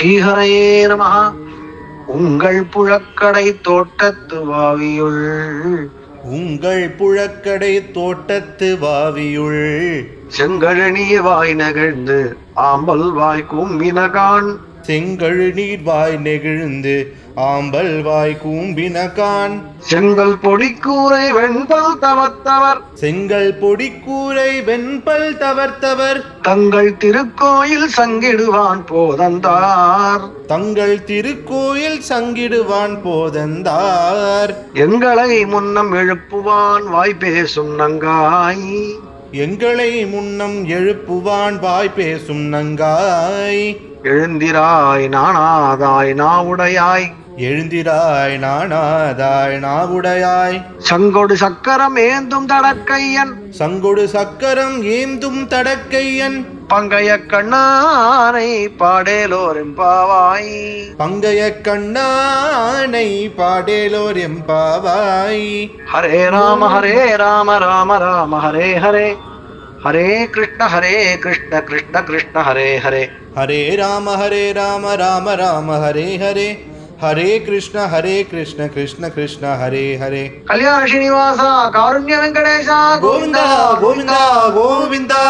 ஸ்ரீஹரயே நமஹ. உங்கள் புழக்கடை தோட்டத்து வாவியுள் உங்கள் புழக்கடை தோட்டத்து வாவியுள் செங்கழனிய வாய் நெகிழ்ந்து ஆம்பல் வாய் கூம்பினகான் செங்கழு நீர் வாய் நெகிழ்ந்து ஆம்பல் வாய் கூம்பினகான் செங்கல் பொடிக்கூரை வெண்பல் தவத்தவர் செங்கல் பொடிக்கூரை வெண்பல் தவர்த்தவர் தங்கள் திருக்கோயில் சங்கிடுவான் போதந்தார். தங்கள் திருக்கோயில் சங்கிடுவான் போதந்தார். எங்களை முன்னம் எழுப்புவான் வாய் பேசும் நங்காய் எங்களை முன்னம் எழுப்புவான் வாய் பேசும் நங்காய். எழுந்திராய் நாணாதாய் நாவுடையாய் எழுந்திராய் நாணாதாய் நாவுடையாய். சங்கொடு சக்கரம் ஏந்தும் தடக்கையன் சங்கொடு சக்கரம் ஏந்தும் தடக்கையன் பங்கைய கண்ணானை பாடேலோர் எம்பாவாய். பங்கைய கண்ணானை பாடேலோர் எம்பாவாய். ஹரே ராம ராம ராம ஹரே ஹரே ஹரே கிருஷ்ண கிருஷ்ண கிருஷ்ண ஹரே ஹரே ஹரே ராம ராம ராம ஹரே ஹரே ஹரே கிருஷ்ண கிருஷ்ண கிருஷ்ண ஹரே ஹரே. கல்யாண ஸ்ரீனிவாசா காருண்ய வெங்கடேஷா கோவிந்தா கோவிந்தா கோவிந்தா.